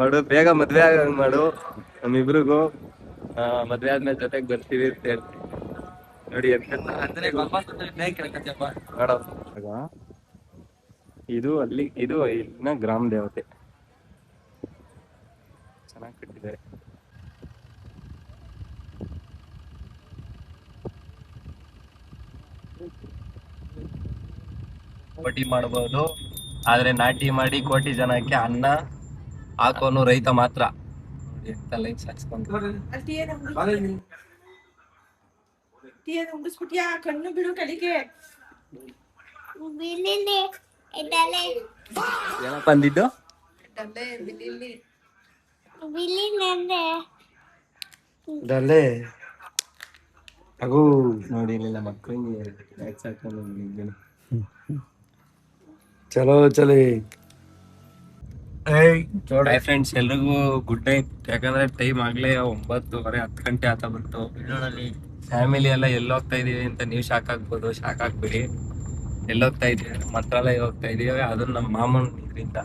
ಮಾಡು, ಬೇಗ ಮದ್ವೆ ಆಗಂಗ್ ಮಾಡು ನಮ್ಮಿಬ್ರಿಗೂ. ಮದ್ವೆ ಆದ್ಮೇಲೆ ಜೊತೆಗ್ ಬರ್ತೀವಿ ಅಂತ ಹೇಳ್ತೀನಿ ನೋಡಿ. ಇದು ಅಲ್ಲಿ ಇದು ಇಲ್ಲಿನ ಗ್ರಾಮ ದೇವತೆ ಚೆನ್ನಾಗಿ ಕಟ್ಟಿದ್ದಾರೆ. ಕೋಟಿ ಮಾಡಬಹುದು, ಆದ್ರೆ ನಾಟಿ ಮಾಡಿ ಕೋಟಿ ಜನಕ್ಕೆ ಅನ್ನ ಹಾಕೋನು ರೈತ ಮಾತ್ರ. ಎಂತ ಲೈಫ್ ಸಾಕ್ಸ್ಕೊಂಡು ಕಣ್ಣು ಬಿಡು ಕಲಿಗೆ. ಏನಪ್ಪ ಅಂದಿದ್ದು? ನೋಡಿ ಇಲ್ಲ ಮಕ್ಕಳಿಗೆ ಚಲೋ ಚಲಿ. ಫ್ರೆಂಡ್ಸ್ ಎಲ್ರಿಗೂ ಗುಡ್ ನೈಟ್. ಯಾಕಂದ್ರೆ ಟೈಮ್ ಆಗ್ಲೇ 9:30 10 ಗಂಟೆ ಆತ ಬಂತು. ಫ್ಯಾಮಿಲಿ ಎಲ್ಲ ಎಲ್ಲೋಗ್ತಾ ಇದೀವಿ ಅಂತ ನೀವು ಶಾಕ್ ಆಗ್ಬೋದು, ಶಾಕ್ ಆಗ್ಬಿಡಿ. ಎಲ್ಲೋಗ್ತಾ ಇದೀವಿ? ಮಂತ್ರಾಲಯ ಹೋಗ್ತಾ ಇದೀವಿ. ಅದನ್ನ ನಮ್ಮ ಮಾಮನ್ ಇದರಿಂದ,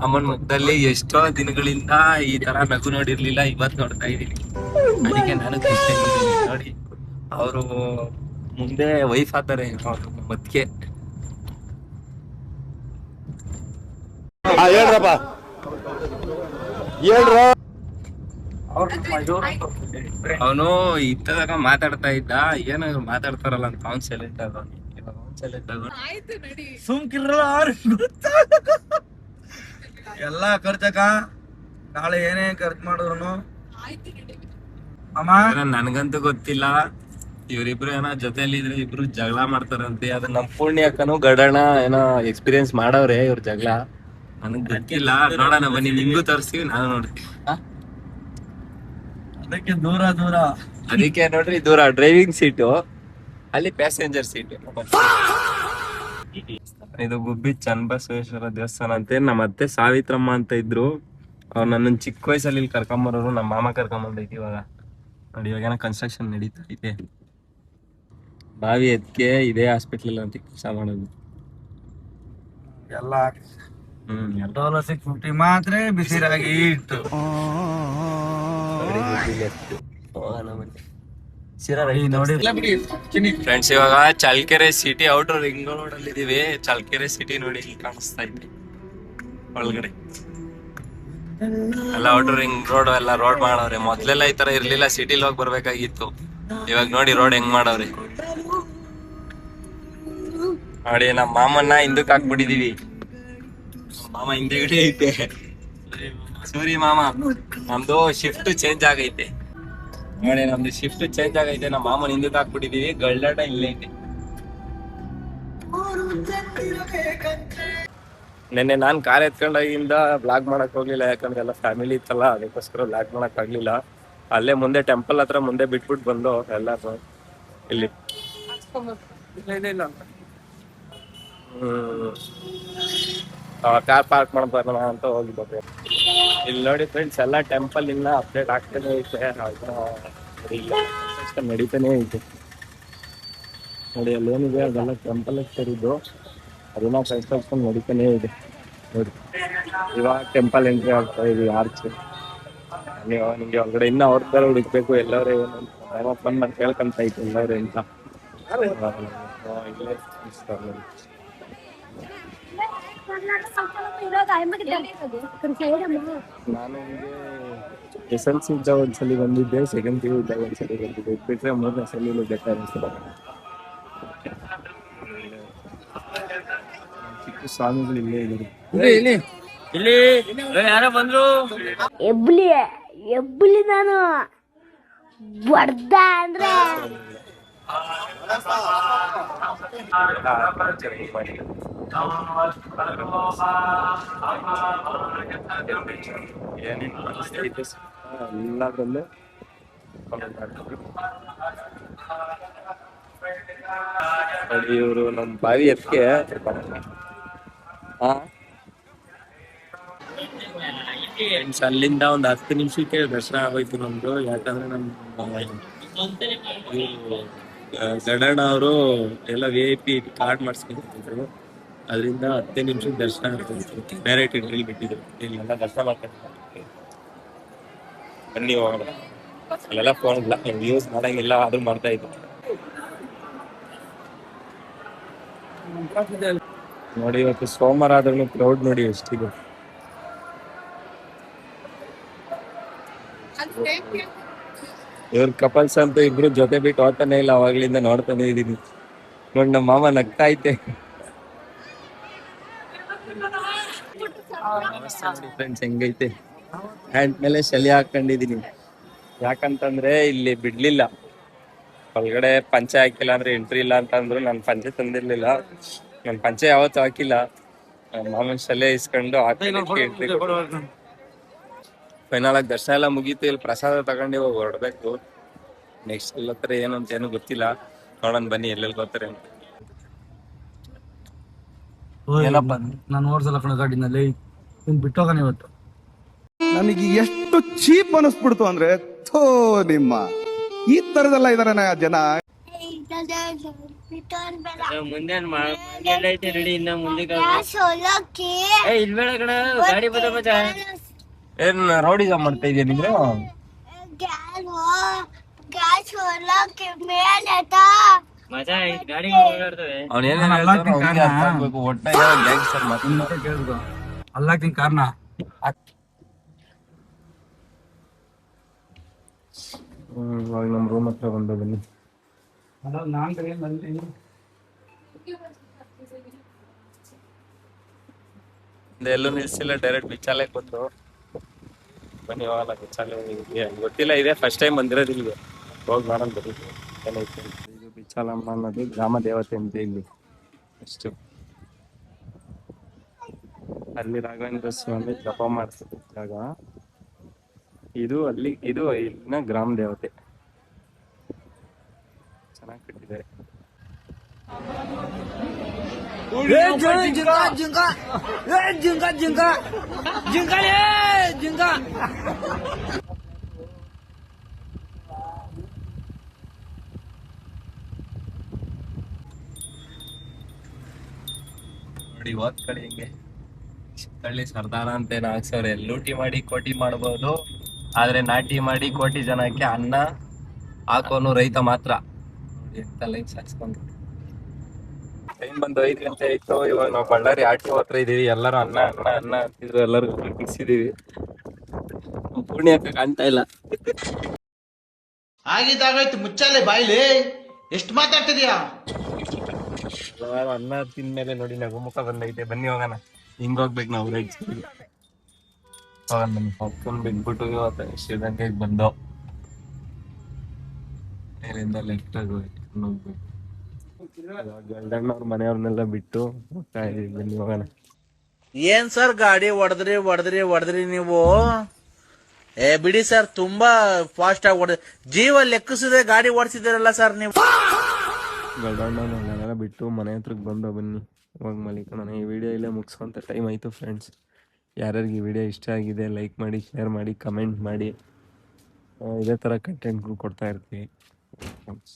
ಮಾಮನ್ ಮುಖದಲ್ಲಿ ಎಷ್ಟೋ ದಿನಗಳಿಂದ ಈ ತರ ನಗು ನೋಡಿರ್ಲಿಲ್ಲ, ಇವತ್ತು ನೋಡ್ತಾ ಇದೀನಿ. ಅದಕ್ಕೆ ನಾನು ಖುಷಿ ಆಗಿದ್ದೀನಿ ನೋಡಿ. ಅವರು ಮುಂದೆ ವೈಫ್ ಆತಾರೆ ಮದ್ಕೆ. ಹೇಳ್ರಪ್ಪ ಹೇಳ್ರ. ಅವನು ಇತ್ತದಾಗ ಮಾತಾಡ್ತಾ ಇದ್ದ, ಏನೋ ಇವ್ರು ಮಾತಾಡ್ತಾರಲ್ಲ ಅಂತ ಅವ್ನ್ ಸೈಲೆಂಟ್ ಆದ. ಸುಮ್ಕಿರಲ್ಲ ಎಲ್ಲಾ ಖರ್ಚಕ. ನಾಳೆ ಏನೇ ಖರ್ಚು ಮಾಡಿದ್ರು ನನ್ಗಂತೂ ಗೊತ್ತಿಲ್ಲ. ಇವ್ರಿಬ್ರು ಏನೋ ಜೊತೆಲಿ ಇದ್ರೆ ಇಬ್ರು ಜಗಳ ಮಾಡ್ತಾರಂತೆ. ಅದು ನಮ್ ಪೂರ್ಣಿಯಕ್ಕನು ಗಡಣ ಏನೋ ಎಕ್ಸ್ಪೀರಿಯನ್ಸ್ ಮಾಡವ್ರೆ ಇವ್ರ ಜಗಳ. ನನಗ್ ಗೊತ್ತಿಲ್ಲ, ನೋಡೋಣ ಬನ್ನಿ, ನಿಮ್ಗೂ ತೋರಿಸ್ತೀವಿ, ನಾನು ನೋಡ್ತೀವಿ. ಅದಕ್ಕೆ ದೂರ ದೂರ. ಅದಕ್ಕೆ ನೋಡ್ರಿ ದೂರ ಡ್ರೈವಿಂಗ್ ಸೀಟು, ಅಲ್ಲಿ ಪ್ಯಾಸೆಂಜರ್ ಸೀಟ್. ಇದು ಗುಬ್ಬಿ ಚನ್ನಬಸವೇಶ್ವರ ದೇವಸ್ಥಾನ ಅಂತೆ. ನಮ್ಮ ಅತ್ತೆ ಸಾವಿತ್ರಮ್ಮ ಅಂತ ಇದ್ರು, ಅವ್ರು ನನ್ನ ಚಿಕ್ಕ ವಯಸ್ಸಲ್ಲಿ ಇಲ್ಲಿ ಕರ್ಕೊಂಬರೋರು. ನಮ್ಮ ಮಾಮ ಕರ್ಕೊಂಬಂದೈತಿ ಇವಾಗ ನೋಡಿ. ಇವಾಗ ಏನೋ ಕನ್ಸ್ಟ್ರಕ್ಷನ್ ನಡೀತಾ ಐತೆ. ಬಾವಿ ಎತ್ಕೆ ಇದೇ ಹಾಸ್ಪಿಟ್ಲ್ ಅಂತ ಕೆಲಸ ಮಾಡೋದು ಎಲ್ಲ. 650 ಮಾತ್ರ ಬಿಸಿರಾಗಿ ಇಟ್ಟು ಫ್ರೆಂಡ್ಸ್. ಇವಾಗ Challakere city outer ring road ಅಲ್ಲಿ ಇದೀವಿ. ಚಳ್ಳಕೆರೆ ಸಿಟಿ ನೋಡಿ ಇಲ್ಲಿ ಕಾಣಿಸ್ತಾ ಇದೆ ಒಳಗಡೆ ಎಲ್ಲ. ಔಟರ್ ರಿಂಗ್ ರೋಡ್ ಎಲ್ಲ ರೋಡ್ ಮಾಡವ್ರೆ. ಮೊದ್ಲೆಲ್ಲ ಈ ತರ ಇರ್ಲಿಲ್ಲ, ಸಿಟಿಲಿ ಹೋಗಿ ಬರ್ಬೇಕಾಗಿತ್ತು. ಇವಾಗ ನೋಡಿ ರೋಡ್ ಹೆಂಗ್ ಮಾಡವ್ರೆ ನೋಡಿ. ನಮ್ಮ ಮಾಮನ್ನ ಹಿಂದಕ್ಕೆ ಹಾಕ್ಬಿಟ್ಟಿದೀವಿ. ಮಾಮ ಹಿಂದೆಗಡೆ ಐತೆ, ಸೂರಿ ಮಾಮ. ನಮ್ದು ಶಿಫ್ಟ್ ಚೇಂಜ್ ಆಗೈತೆ ನೋಡಿ, ನಮ್ದು ಶಿಫ್ಟ್ ಚೇಂಜ್ ಆಗೈತೆ. ನಮ್ಮ ಮಾಮನ ಹಿಂದಕ್ಕೆ ಹಾಕ್ಬಿಟ್ಟಿದೀವಿ. ಗಳ್ಳಾಟ ಇಲ್ಲೇ ಐತೆ. ನೆನ್ನೆ ನಾನ್ ಕಾರ್ ಎತ್ಕೊಂಡಾಗಿಂದ ಬ್ಲಾಗ್ ಮಾಡಕ್ ಹೋಗ್ಲಿಲ್ಲ, ಯಾಕಂದ್ರೆ ಎಲ್ಲ ಫ್ಯಾಮಿಲಿ ಇತ್ತಲ್ಲ, ಅದಕ್ಕೋಸ್ಕರ ಬ್ಲಾಗ್ ಮಾಡಕ್ ಆಗ್ಲಿಲ್ಲ. ಅಲ್ಲೇ ಮುಂದೆ ಟೆಂಪಲ್ ಹತ್ರ ಮುಂದೆ ಬಿಟ್ಬಿಟ್ಟು ಬಂದು ಎಲ್ಲಾರು ಇಲ್ಲಿ. ಕಾರ್ ಪಾರ್ಕ್ ಮಾಡಕ್ ಬರೋಣ ಅಂತ ಹೋಗಿದ್ದೆ. ಇಲ್ಲಿ ನೋಡಿ ಫ್ರೆಂಡ್ಸ್, ಎಲ್ಲ ಟೆಂಪಲ್ ಇನ್ನ ಅಪ್ಡೇಟ್ ಆಗ್ತಾನೆ ಐತೆ, ನಡೀತಾನೆ ಐತೆ ನೋಡಿ. ಅಲ್ಲೇನಿದೆ ಅದೆಲ್ಲ ಟೆಂಪಲ್ ಸೇರಿದ್ದು, ಅದನ್ನ ಕನ್ಸ್ಟ್ರಕ್ಷನ್ ನಡೀತಾನೆ ಇದೆ ನೋಡಿ. ಇವಾಗ ಟೆಂಪಲ್ ಎಂಟ್ರಿ ಆಗ್ತಾ ಇದೀವಿ, ಆರ್ಚ್. ನಿಮ್ಗೆ ಹೊರಗಡೆ ಇನ್ನ ಅವ್ರ ತರ ಹುಡುಕ್ಬೇಕು ಎಲ್ಲವ್ರೆ ಫನ್ ಮಾಡಿ ಕೇಳ್ಕೊಂತ ಐತೆ ಎಲ್ಲವ್ರೆ ಅಂತ. ಇಲ್ಲೇ ನಾನು SLC ಇದ್ದಾಗ ಒಂದ್ಸಲಿ ಬಂದಿದ್ದೆ, ಸೆಕೆಂಡ್ PU ಇದ್ದಾಗ ಒಂದ್ಸಲಿ ಬಂದಿದ್ದೆ. ಬಿಟ್ರೆ 3ನೇ ಸಲ ಬೇಕಾದ್ರೆ ಚಿಕ್ಕ ಸ್ವಾಮಿಗಳು ಇಲ್ಲೇ ಇದ್ದಾರೆ. ಯಾರೋ ಬಂದ್ರು. ಎಬ್ಬಲಿ ನಾನು ಬಡ್ದ ಅಂದ್ರೆ ಎಲ್ಲದ್ರಲ್ಲೂ ನೋಡಿ. ಇವರು ನಮ್ ಬಾವಿ ಎತ್ಕೆ ಅಲ್ಲಿಂದ ಒಂದ್ 10 ನಿಮಿಷಕ್ಕೆ ದರ್ಶನ ಆಗೋಯ್ತು ನಮ್ದು. ಯಾಕಂದ್ರೆ ನಮ್ ಗಡಣ್ಣ ಅವರು ಎಲ್ಲ VIP ಕಾರ್ಡ್ ಮಾಡಿಸ್ಕೊಂಡಿದ್ರು. ಅದರಿಂದ 10 ನಿಮಿಷದ ದರ್ಶನ ಡೈರೆಕ್ಟ್ ಎಂಟ್ರಿ ಬಿಟ್ಟಿದ್ರು. ಇಲ್ಲೆಲ್ಲ ದರ್ಶನ ಮಾಡ್ಕೊಂಡು ಬನ್ನಿ ಹೋಗೋಣ. ಅಲ್ಲೆಲ್ಲ ಫೋನ್ ಇಲ್ಲ, ಯೂಸ್ ಮಾಡಂಗಿಲ್ಲ, ಅದು ಮಾಡ್ತಾ ಇದ್ರು. ನೋಡಿ ಇವತ್ತು ಸೋಮವಾರ ಆದ್ರೂ ಕ್ರೌಡ್ ನೋಡಿ ಎಷ್ಟಿದೆ. ಇವ್ರ ಕಪಲ್ಸ್ ಅಂತೂ ಇಬ್ರು ಜೊತೆ ಬಿಟ್ಟು ಹೋಗ್ತಾನೆ ಇಲ್ಲ, ಅವಾಗ್ಲಿಂದ ನೋಡ್ತಾನೆ ಇದೀನಿ. ನೋಡಿ ನಮ್ಮ ಮಾಮ ನಗ್ತಾ ಐತೆ. ಫ್ರೆಂಡ್ಸ್ ಹೆಂಗೈತೆ, ಹ್ಯಾಂಡ್ ಮೇಲೆ ಶಲಿ ಹಾಕೊಂಡಿದೀನಿ. ಯಾಕಂತಂದ್ರೆ ಇಲ್ಲಿ ಬಿಡ್ಲಿಲ್ಲ, ಒಳಗಡೆ ಪಂಚೆ ಹಾಕಿಲ್ಲ ಅಂದ್ರೆ ಎಂಟ್ರಿ ಇಲ್ಲ ಅಂತ ಅಂದ್ರು. ನಾನು ಪಂಚೆ ತಂದಿರ್ಲಿಲ್ಲ, ನಾನು ಪಂಚೆ ಯಾವತ್ತು ಹಾಕಿಲ್ಲ. ಮಾಮೂಲಿ ಶಲೆ ಇಸ್ಕೊಂಡು ಎಂಟ್ರಿ. ಫೈನಲ್ ಆಗಿ ದರ್ಶನ ಎಲ್ಲ ಮುಗೀತು. ಇಲ್ಲಿ ಪ್ರಸಾದ ತಗೊಂಡು ಇವಾಗ ಹೊರಡ್ಬೇಕು. ನೆಕ್ಸ್ಟ್ ಎಲ್ಲ ಹತ್ರ ಏನು ಅಂತ ಏನೂ ಗೊತ್ತಿಲ್ಲ, ನೋಡೋಣ ಬನ್ನಿ ಎಲ್ಲೆಲ್ಲಿ ಬರ್ತಾರೆ ಅಂತ. ಏನಪ್ಪ ನಾನು ಓಡ್ಸಲ್ಲ ಕಣ ಗಾಡಿನಲ್ಲಿ ಬಿಟ್ಟೋಗಣ ಇವತ್ತು. ನನಗೆ ಎಷ್ಟು ಚೀಪ್ ಅನಿಸ್ಬಿಡ್ತು ಅಂದ್ರೆ, ಥೋ ನಿಮ್ಮ ಈ ತರದೆಲ್ಲ ಇದಾರೆ ಜನ. ಏನ್ ರೌಡಿಜ ಮಾಡ್ತಾ ಇದೀಯ ನೀನು? ಅಲ್ಲಾಕ್ತೀನಿ ಕಾರಣ ಇವಾಗ ನಮ್ ರೂಮ್ ಹತ್ರ ಬಂದ ಬನ್ನಿ. ಎಲ್ಲೂ ನಿಲ್ಸಿಲ್ಲ, ಡೈರೆಕ್ಟ್ ಬಿಚ್ಚಾಲೆ ಬಂದು ಬನ್ನಿ ಹೋಗಲ್ಲ. ಬಿಚ್ಚಾಲೆ ಗೊತ್ತಿಲ್ಲ, ಇದೆ ಫಸ್ಟ್ ಟೈಮ್ ಬಂದಿರೋದು ಇಲ್ಲಿಗೆ. ಹೋಗಿ ಮಾಡೋಣ ಬರೀ. ಇದು ಬಿಚ್ಚಾಲಮ್ಮ ಅನ್ನೋದು ಗ್ರಾಮ ದೇವತೆ ಅಂತ ಇಲ್ಲಿ. ಅಷ್ಟು ಅಲ್ಲಿ ರಾಘವೇಂದ್ರ ಸ್ವಾಮಿ ಜಪ ಮಾಡ್ತಿದ್ದ ಜಾಗ ಇದು. ಅಲ್ಲಿ ಇದು ಇಲ್ಲಿನ ಗ್ರಾಮ ದೇವತೆ. ಚೆನ್ನಾಗಿ ಕಟ್ಟಿದ್ದಾರೆ. ನೋಡಿ ಓದ್ಕೊಳ್ಳಿ ಹೆಂಗೆ ಕಳ್ಳಿ ಸರ್ದಾರ ಅಂತ ಏನು ಹಾಕ್ಸವ್ರೆ. ಲೂಟಿ ಮಾಡಿ ಕೋಟಿ ಮಾಡ್ಬೋದು, ಆದ್ರೆ ನಾಟಿ ಮಾಡಿ ಕೋಟಿ ಜನಕ್ಕೆ ಅನ್ನ ಹಾಕೋನು ರೈತ ಮಾತ್ರ. ನೋಡಿ ಎಂತ ಲೈನ್ಸ್ ಹಾಕ್ಸ್ಕೊಂಡು. ಟೈಮ್ ಬಂದು 5 ಗಂಟೆ ಆಯ್ತು. ಇವಾಗ ನಾವು ಬಳ್ಳಾರಿ ಆಟೋ ಹತ್ರ ಇದೀವಿ. ಎಲ್ಲರೂ ಅನ್ನ ಅನ್ನ ಅನ್ನ ಅಂತಿದ್ರು, ಎಲ್ಲರಿಗೂ ಬಿಡಿಸಿದೀವಿ. ಪುಣ್ಯ ಕಾಣ್ತಾ ಇಲ್ಲ. ಆಗಿದ್ದಾಗಾಯ್ತು, ಮುಚ್ಚಾಲೆ ಬಾಯ್ಲಿ, ಎಷ್ಟು ಮಾತಾಡ್ತಿದ್ಯಾ? ಅನ್ನ ತಿಂದ್ಮೇಲೆ ನೋಡಿ ನಗುಮುಖ ಬಂದೈತೆ. ಬನ್ನಿ ಹೋಗೋಣ. ಹಿಂಗ್ ಹೋಗ್ಬೇಕು ನಾವು ರೈಟ್ ಸೈಡ್. ಹೋಗೋಣ ಬನ್ನಿ. ಹಾಕೊಂಡ್ ಬಿಟ್ಬಿಟ್ಟು ಇವತ್ತು ಶ್ರೀಲಂಕಾಗೆ ಬಂದೋ. ಮೇಲಿಂದ ಲೆಫ್ಟ್ ಆಗಿ ಹೋಗ್ಬೇಕು. ಗಂಡಣ್ಣವ್ರ ಮನೆಯವ್ರನ್ನೆಲ್ಲ ಬಿಟ್ಟು ಹೋಗ್ತಾ ಇದೀವಿ. ಬನ್ನಿ ಹೋಗೋಣ. ಏನ್ ಸರ್ ಗಾಡಿ ಹೊಡೆದ್ರಿ ನೀವು? ಬಿಡಿ ಸರ್, ತುಂಬಾ ಫಾಸ್ಟ್ ಆಗಿ ಜೀವ ಲೆಕ್ಕಿಸದೆ ಗಾಡಿ ಓಡಿಸಿದಿರಲ್ಲ ಸರ್ ನೀವು. ಗಂಡಣ್ಣವ್ರನ್ನೆಲ್ಲ ಬಿಟ್ಟು ಮನೆ ಹತ್ರಕ್ಕೆ ಬಂದೋ. ಬನ್ನಿ ಹೋಗಿ ಮಲಿಕೋಣ. ಈ ವಿಡಿಯೋ ಇಲ್ಲೇ ಮುಗಿಸೋಂಥ ಟೈಮ್ ಆಯಿತು ಫ್ರೆಂಡ್ಸ್. ಯಾರ್ಯಾರಿಗೆ ಈ ವಿಡಿಯೋ ಇಷ್ಟ ಆಗಿದೆ ಲೈಕ್ ಮಾಡಿ, ಶೇರ್ ಮಾಡಿ, ಕಮೆಂಟ್ ಮಾಡಿ. ಇದೇ ಥರ ಕಂಟೆಂಟ್ಗಳು ಕೊಡ್ತಾ ಇರ್ತೀವಿ ಫ್ರೆಂಡ್ಸ್.